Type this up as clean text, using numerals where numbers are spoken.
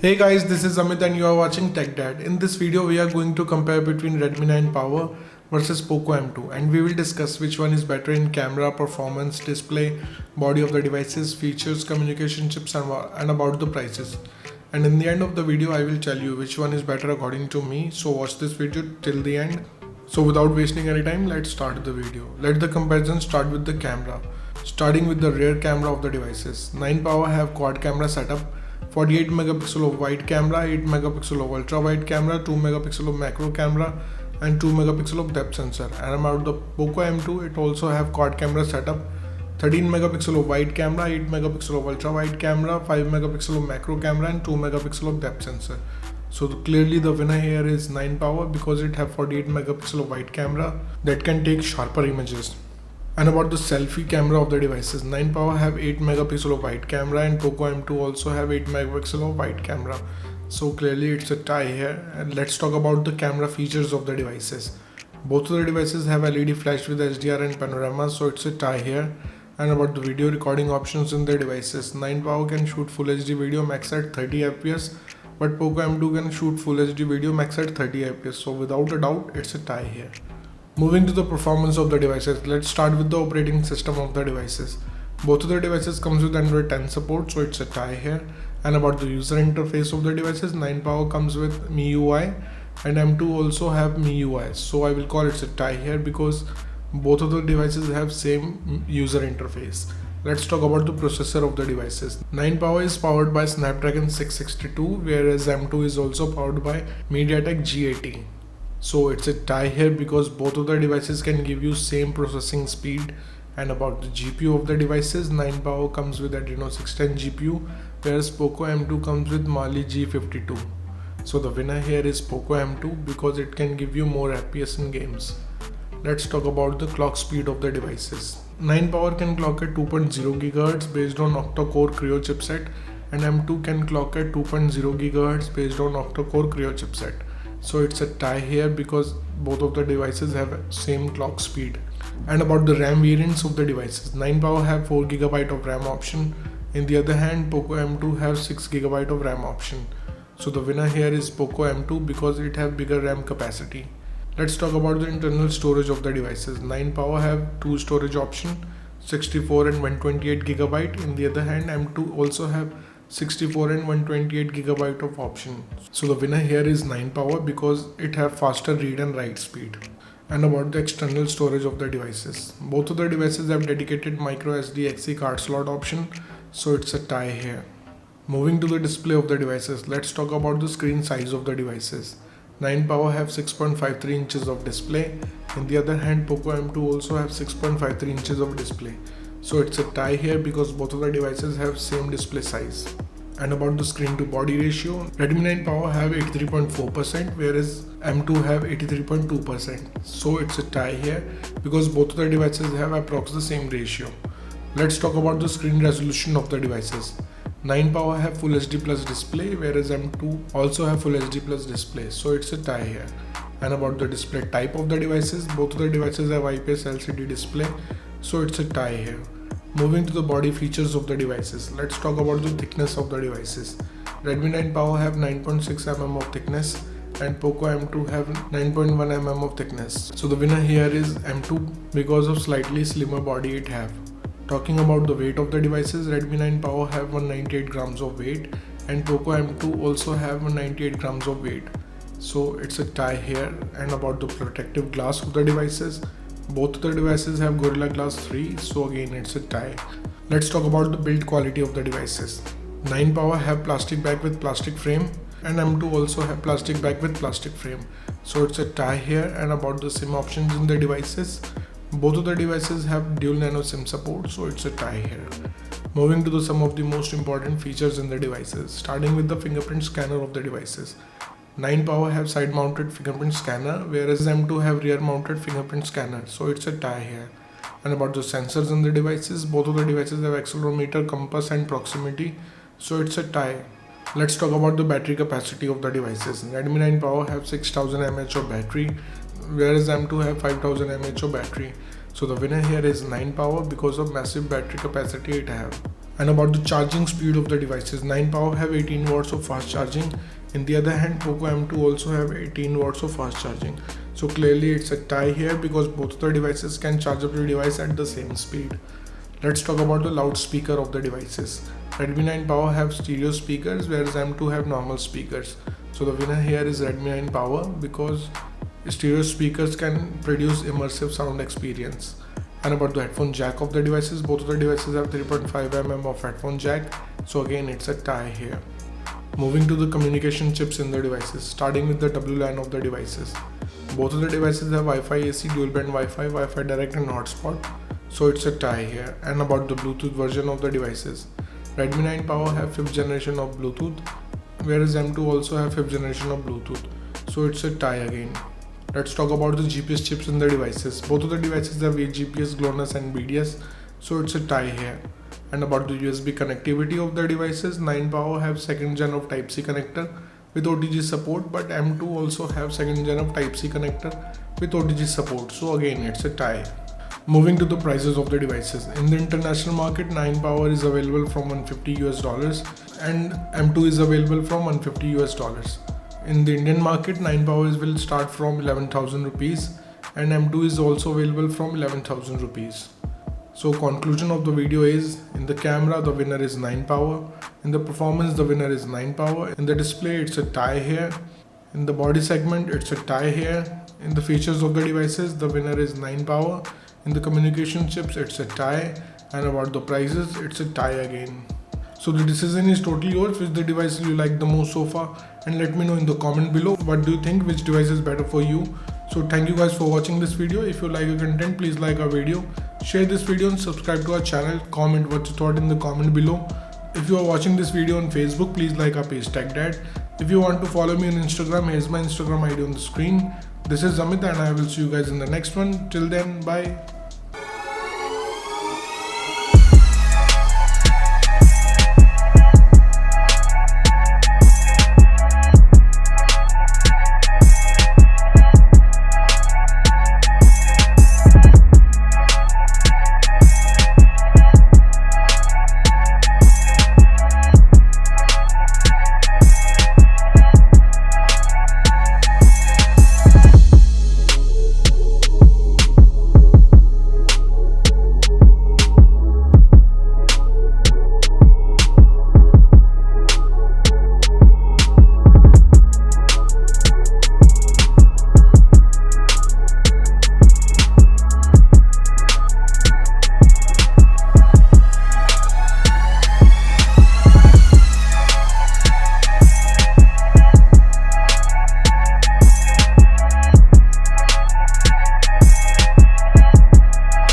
Hey guys, this is Amit and you are watching Tech Dad. In this video, we are going to compare between Redmi 9 Power versus Poco M2, and we will discuss which one is better in camera, performance, display, body of the devices, features, communication chips, and about the prices. And in the end of the video, I will tell you which one is better according to me. So watch this video till the end. So without wasting any time, let's start the video. Let the comparison start with the camera. Starting with the rear camera of the devices. 9 Power have quad camera setup, 48 megapixel of wide camera, 8 megapixel of ultra wide camera, 2 megapixel of macro camera, and 2 megapixel of depth sensor. And about the Poco M2, it also have quad camera setup, 13 megapixel of wide camera, 8 megapixel of ultra wide camera, 5 megapixel of macro camera, and 2 megapixel of depth sensor. So clearly the winner here is 9 Power because it have 48 megapixel of wide camera that can take sharper images. And about the selfie camera of the devices, 9 Power have 8 megapixel of wide camera and Poco M2 also have 8 megapixel of wide camera. So clearly it's a tie here. And let's talk about the camera features of the devices. Both of the devices have LED flash with HDR and panorama, so it's a tie here. And about the video recording options in the devices, 9 Power can shoot Full HD video max at 30 fps, but Poco M2 can shoot Full HD video max at 30 fps. So without a doubt, it's a tie here. Moving to the performance of the devices, let's start with the operating system of the devices. Both of the devices comes with Android 10 support, so it's a tie here. And about the user interface of the devices, 9 Power comes with MIUI and M2 also have MIUI. So I will call it a tie here because both of the devices have same user interface. Let's talk about the processor of the devices. 9 Power is powered by Snapdragon 662, whereas M2 is also powered by MediaTek G80. So it's a tie here because both of the devices can give you same processing speed. And about the GPU of the devices, 9 Power comes with Adreno 610 GPU, whereas Poco M2 comes with Mali G52. So the winner here is Poco M2 because it can give you more FPS in games. Let's talk about the clock speed of the devices. 9 Power can clock at 2.0 GHz based on octa-core Creo chipset, and M2 can clock at 2.0 GHz based on octa-core Creo chipset. So it's a tie here because both of the devices have same clock speed. And about the RAM variants of the devices, 9 Power have 4GB of RAM option. In the other hand, Poco M2 have 6GB of RAM option. So the winner here is Poco M2 because it have bigger RAM capacity. Let's talk about the internal storage of the devices. 9 Power have two storage option, 64 and 128GB. In the other hand, M2 also have 64 and 128GB of option. So the winner here is 9 Power because it have faster read and write speed. And about the external storage of the devices, both of the devices have dedicated micro SD XC card slot option, so it's a tie here. Moving to the display of the devices, let's talk about the screen size of the devices. 9 Power have 6.53 inches of display. In the other hand, Poco M2 also have 6.53 inches of display. So it's a tie here because both of the devices have same display size. And about the screen to body ratio, Redmi 9 Power have 83.4% whereas M2 have 83.2%. So it's a tie here because both of the devices have approx the same ratio. Let's talk about the screen resolution of the devices. 9 Power have Full HD Plus display whereas M2 also have Full HD Plus display. So it's a tie here. And about the display type of the devices, both of the devices have IPS LCD display. So it's a tie here. Moving to the body features of the devices, let's talk about the thickness of the devices. Redmi 9 Power have 9.6 mm of thickness and Poco M2 have 9.1 mm of thickness. So the winner here is M2 because of slightly slimmer body it have. Talking about the weight of the devices, Redmi 9 Power have 198 grams of weight and Poco M2 also have 198 grams of weight. So it's a tie here. And about the protective glass of the devices, both of the devices have Gorilla Glass 3, so again it's a tie. Let's talk about the build quality of the devices. 9 Power have plastic back with plastic frame and M2 also have plastic back with plastic frame. So it's a tie here. And about the SIM options in the devices, both of the devices have dual nano SIM support, so it's a tie here. Moving to some of the most important features in the devices, starting with the fingerprint scanner of the devices. 9 Power have side mounted fingerprint scanner whereas M2 have rear mounted fingerprint scanner, so it's a tie here. And about the sensors in the devices, both of the devices have accelerometer, compass and proximity, so it's a tie. Let's talk about the battery capacity of the devices. Redmi 9 Power have 6000 mAh of battery whereas M2 have 5000 mAh of battery. So the winner here is 9 Power because of massive battery capacity it have. And about the charging speed of the devices, 9 Power have 18 watts of fast charging. In the other hand, Poco M2 also have 18 watts of fast charging. So clearly it's a tie here because both the devices can charge up the device at the same speed. Let's talk about the loudspeaker of the devices. Redmi 9 Power have stereo speakers, whereas M2 have normal speakers. So the winner here is Redmi 9 Power because stereo speakers can produce immersive sound experience. And about the headphone jack of the devices, both of the devices have 3.5mm of headphone jack. So again, it's a tie here. Moving to the communication chips in the devices, starting with the WLAN of the devices. Both of the devices have Wi-Fi AC, dual band Wi-Fi, Wi-Fi direct and hotspot. So it's a tie here. And about the Bluetooth version of the devices, Redmi 9 Power have 5th generation of Bluetooth, whereas M2 also have 5th generation of Bluetooth. So it's a tie again. Let's talk about the GPS chips in the devices. Both of the devices have GPS, GLONASS and BDS. So it's a tie here. And about the USB connectivity of the devices, 9 Power have 2nd gen of Type-C connector with OTG support, but M2 also have 2nd gen of Type-C connector with OTG support. So again, it's a tie. Moving to the prices of the devices. In the international market, 9 Power is available from $150 and M2 is available from $150. In the Indian market, 9 Power will start from 11,000 rupees and M2 is also available from 11,000 rupees. So conclusion of the video is, in the camera the winner is 9 Power, in the performance the winner is 9 Power, in the display it's a tie here, in the body segment it's a tie here, in the features of the devices the winner is 9 Power, in the communication chips it's a tie, and about the prices it's a tie again. So the decision is totally yours, which the device you like the most so far, and let me know in the comment below what do you think, which device is better for you. So thank you guys for watching this video. If you like our content, please like our video, share this video and subscribe to our channel. Comment what you thought in the comment below. If you are watching this video on Facebook, please like our page TechDad. If you want to follow me on Instagram, here's my Instagram ID on the screen. This is Amit and I will see you guys in the next one. Till then, bye.